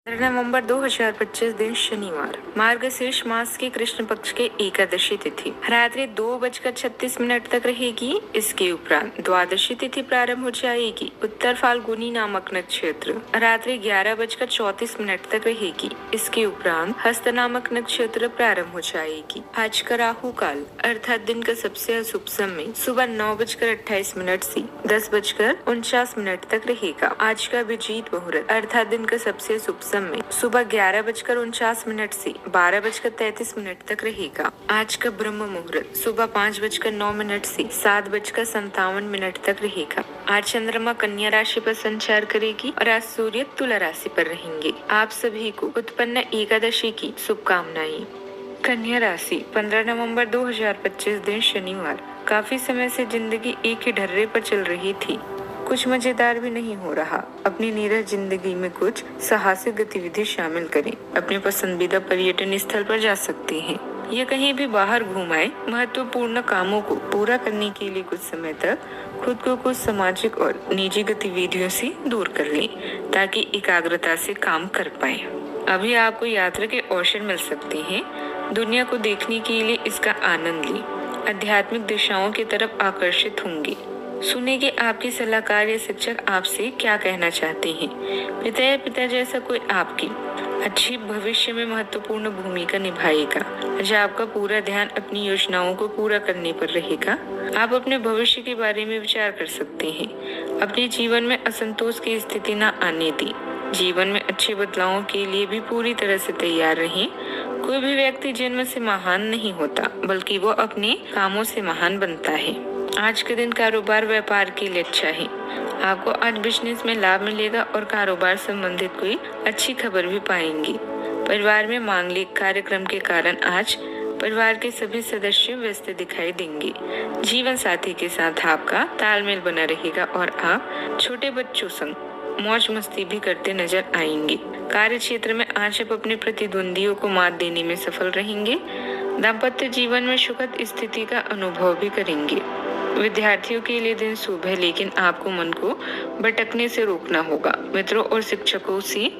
नवंबर 2025 दिन शनिवार, मार्गशीर्ष मास के कृष्ण पक्ष के एकादशी तिथि रात्रि 2:36 तक रहेगी। इसके उपरांत द्वादशी तिथि प्रारंभ हो जाएगी। उत्तर फाल्गुनी नामक नक्षत्र रात्रि 11:34 तक रहेगी। इसके उपरांत हस्त नामक नक्षत्र प्रारंभ हो जाएगी। आज का राहु काल अर्थात दिन का सबसे अशुभ समय सुबह 9:28 से 10:49 तक रहेगा। आज का अभिजीत मुहूर्त अर्थात दिन का सबसे शुभ समय सुबह 11:49 से 12:33 तक रहेगा। आज का ब्रह्म मुहूर्त सुबह 5:09 से 7:57 तक रहेगा। आज चंद्रमा कन्या राशि पर संचार करेगी और आज सूर्य तुला राशि पर रहेंगे। आप सभी को उत्पन्न एकादशी की शुभकामनाएं। कन्या राशि 15 नवंबर 2025 दिन शनिवार, काफी समय से जिंदगी एक ही ढर्रे पर चल रही थी। कुछ मजेदार भी नहीं हो रहा। अपनी नीरस जिंदगी में कुछ साहसिक गतिविधि शामिल करें। अपने पसंदीदा पर्यटन स्थल पर जा सकते हैं या कहीं भी बाहर घूम आए। महत्वपूर्ण कामों को पूरा करने के लिए कुछ समय तक खुद को कुछ सामाजिक और निजी गतिविधियों से दूर कर लें ताकि एकाग्रता से काम कर पाए। अभी आपको यात्रा के अवसर मिल सकते हैं। दुनिया को देखने के लिए इसका आनंद लें। आध्यात्मिक दिशाओं की तरफ आकर्षित होंगे। सुने कि आपके सलाहकार या शिक्षक आपसे क्या कहना चाहते हैं। पिता या पिता जैसा कोई आपकी अच्छी भविष्य में महत्वपूर्ण भूमिका निभाएगा। आज आपका पूरा ध्यान अपनी योजनाओं को पूरा करने पर रहेगा। आप अपने भविष्य के बारे में विचार कर सकते हैं। अपने जीवन में असंतोष की स्थिति न आने दी। जीवन में अच्छे बदलावों के लिए भी पूरी तरह से तैयार रहें। कोई भी व्यक्ति जन्म से महान नहीं होता, बल्कि वो अपने कामों से महान बनता है। आज के दिन कारोबार व्यापार के लिए अच्छा है। आपको आज बिजनेस में लाभ मिलेगा और कारोबार संबंधित कोई अच्छी खबर भी पाएंगे। परिवार में मांगलिक कार्यक्रम के कारण आज परिवार के सभी सदस्य व्यस्त दिखाई देंगे। जीवन साथी के साथ आपका तालमेल बना रहेगा और आप छोटे बच्चों संग मौज मस्ती भी करते नजर आएंगे। कार्य क्षेत्र में आज आप अपने प्रतिद्वंदियों को मात देने में सफल रहेंगे। दाम्पत्य जीवन में सुखद स्थिति का अनुभव भी करेंगे। विद्यार्थियों के लिए दिन शुभ है, लेकिन आपको मन को भटकने से रोकना होगा। मित्रों और शिक्षकों से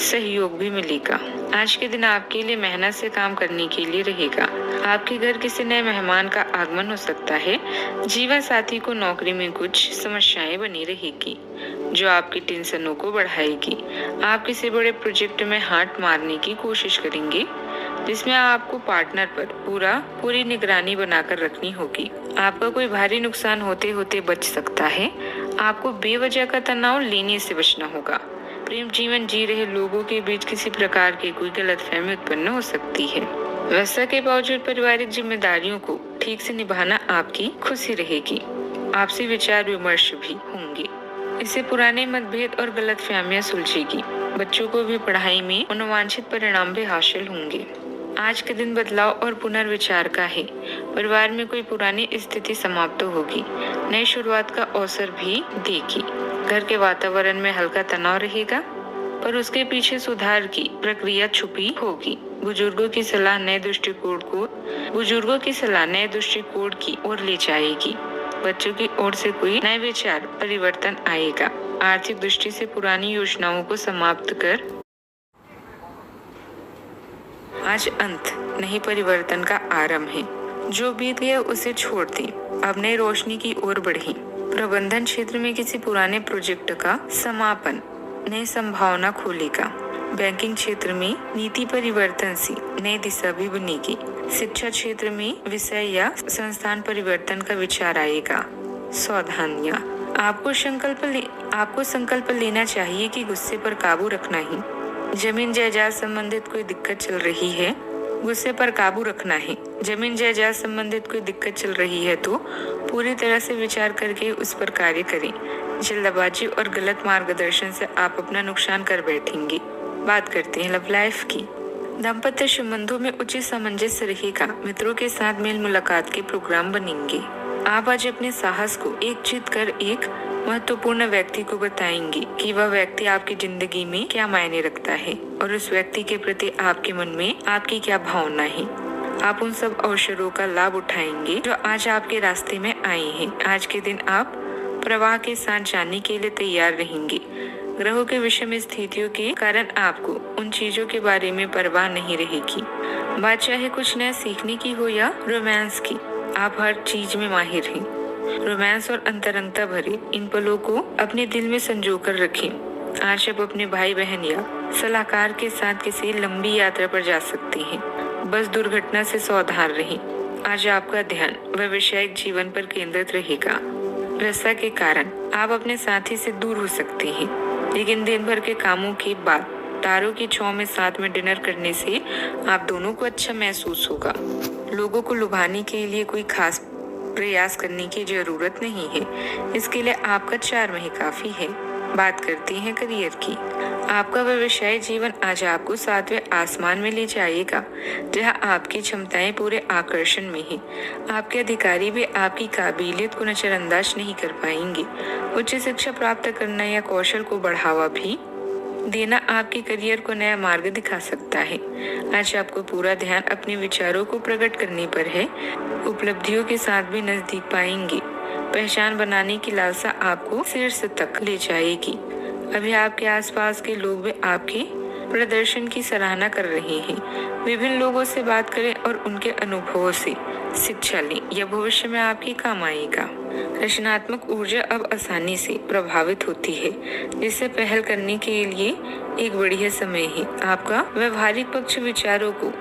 सहयोग भी मिलेगा। आज के दिन आपके लिए मेहनत से काम करने के लिए रहेगा। आपके घर किसी नए मेहमान का आगमन हो सकता है। जीवन साथी को नौकरी में कुछ समस्याएं बनी रहेगी जो आपकी टेंशनों को बढ़ाएगी। आप किसी बड़े प्रोजेक्ट में हाथ मारने की कोशिश करेंगे जिसमें आपको पार्टनर पर पूरी निगरानी बनाकर रखनी होगी। आपका कोई भारी नुकसान होते होते बच सकता है। आपको बेवजह का तनाव लेने से बचना होगा। प्रेम जीवन जी रहे लोगों के बीच किसी प्रकार की कोई गलतफहमी उत्पन्न हो सकती है। वैसा के बावजूद पारिवारिक जिम्मेदारियों को ठीक से निभाना आपकी खुशी रहेगी। आपसी विचार विमर्श भी होंगे। इससे पुराने मतभेद और गलतफहमियां सुलझेगी। बच्चों को भी पढ़ाई में अनवांछित परिणाम भी हासिल होंगे। आज के दिन बदलाव और पुनर्विचार का है। परिवार में कोई पुरानी स्थिति समाप्त होगी। नई शुरुआत का अवसर भी देगी। घर के वातावरण में हल्का तनाव रहेगा, पर उसके पीछे सुधार की प्रक्रिया छुपी होगी। बुजुर्गों की सलाह नए दृष्टिकोण की ओर ले जाएगी। बच्चों की ओर से कोई नए विचार परिवर्तन आएगा। आर्थिक दृष्टि से पुरानी योजनाओं को समाप्त कर आज अंत नहीं परिवर्तन का आरंभ है। जो बीत गया उसे छोड़ दें। अब नई रोशनी की ओर बढ़ें। प्रबंधन क्षेत्र में किसी पुराने प्रोजेक्ट का समापन नई संभावना खोलेगा। बैंकिंग क्षेत्र में नीति परिवर्तन से नई दिशा भी बनेगी। शिक्षा क्षेत्र में विषय या संस्थान परिवर्तन का विचार आएगा। सावधानियां। आपको संकल्प लेना चाहिए कि गुस्से पर काबू रखना ही। जमीन जायदाद संबंधित कोई दिक्कत चल रही है, गुस्से पर काबू रखना है। जमीन जायदाद संबंधित कोई दिक्कत चल रही है तो पूरी तरह से विचार करके उस पर कार्य करें। जल्दबाजी और गलत मार्गदर्शन से आप अपना नुकसान कर बैठेंगे। बात करते हैं लव लाइफ की। दाम्पत्य संबंधों में उचित सामंजस्य रहेगा। मित्रों के साथ मेल मुलाकात के प्रोग्राम बनेंगे। आप आज अपने साहस को एकजुट कर एक महत्वपूर्ण व्यक्ति को बताएंगे कि वह व्यक्ति आपकी जिंदगी में क्या मायने रखता है और उस व्यक्ति के प्रति आपके मन में आपकी क्या भावना है। आप उन सब अवसरों का लाभ उठाएंगे जो आज आपके रास्ते में आए हैं। आज के दिन आप प्रवाह के साथ जाने के लिए तैयार रहेंगे। ग्रहों के विषम स्थितियों के कारण आपको उन चीजों के बारे में परवाह नहीं रहेगी। बात चाहे कुछ नया सीखने की हो या रोमांस की, आप हर चीज में माहिर हैं। रोमांस और अंतरंगता भरे इन पलों को अपने दिल में संजो कर रखें। आज आप अपने भाई बहन या सलाहकार के साथ किसी लंबी यात्रा पर जा सकते हैं। बस दुर्घटना से सावधान रहें। आज आपका ध्यान व्यावसायिक जीवन पर केंद्रित रहेगा। व्यस्तता के कारण आप अपने साथी से दूर हो सकते हैं, लेकिन दिन भर के कामों के बाद तारों की छांव में साथ में डिनर करने से आप दोनों को अच्छा महसूस होगा। लोगों को लुभाने के लिए कोई खास प्रयास करने की जरूरत नहीं है। इसके लिए आपका 4 महीने काफी है। बात करते हैं करियर की। आपका व्यवसायिक जीवन आज आपको 7वें आसमान में ले जाएगा, जहां आपकी क्षमताएं पूरे आकर्षण में हैं। आपके अधिकारी भी आपकी काबिलियत को नजरअंदाज नहीं कर पाएंगे। उच्च शिक्षा प्राप्त करना या कौशल को बढ़ावा भी देना आपके करियर को नया मार्ग दिखा सकता है। आज आपको पूरा ध्यान अपने विचारों को प्रकट करने पर है। उपलब्धियों के साथ भी नजदीक पाएंगे। पहचान बनाने की लालसा आपको शीर्ष तक ले जाएगी। अभी आपके आसपास के लोग भी आपके प्रदर्शन की सराहना कर रहे हैं। विभिन्न लोगों से बात करें और उनके अनुभवों से शिक्षा लें। यह भविष्य में आपके काम आएगा। रचनात्मक ऊर्जा अब आसानी से प्रभावित होती है, जिससे पहल करने के लिए एक बढ़िया समय है। आपका व्यवहारिक पक्ष विचारों को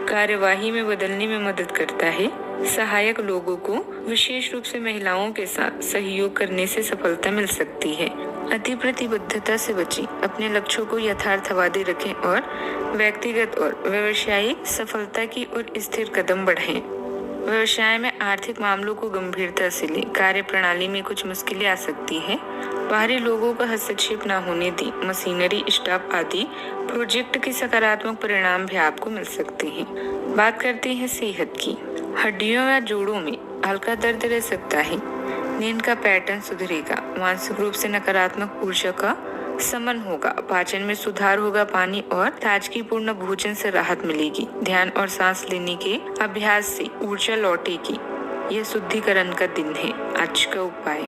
कार्यवाही में बदलने में मदद करता है। सहायक लोगों को, विशेष रूप से महिलाओं के साथ सहयोग करने से सफलता मिल सकती है। अति प्रतिबद्धता से बचें। अपने लक्ष्यों को यथार्थवादी रखें और व्यक्तिगत और व्यावसायिक सफलता की ओर स्थिर कदम बढ़ाएं। व्यवसाय में आर्थिक मामलों को गंभीरता से लें। कार्य प्रणाली में कुछ मुश्किलें आ सकती है। बाहरी लोगों का हस्तक्षेप न होने दें। मशीनरी, स्टाफ आदि प्रोजेक्ट के सकारात्मक परिणाम भी आपको मिल सकते हैं। बात करते हैं सेहत की। हड्डियों या जोड़ों में हल्का दर्द रह सकता है। नींद का पैटर्न सुधरेगा। मानसिक रूप से नकारात्मक ऊर्जा का समन होगा। पाचन में सुधार होगा। पानी और ताजगीपूर्ण भोजन से राहत मिलेगी। ध्यान और सांस लेने के अभ्यास से ऊर्जा लौटेगी। यह शुद्धिकरण का दिन है। आज का उपाय,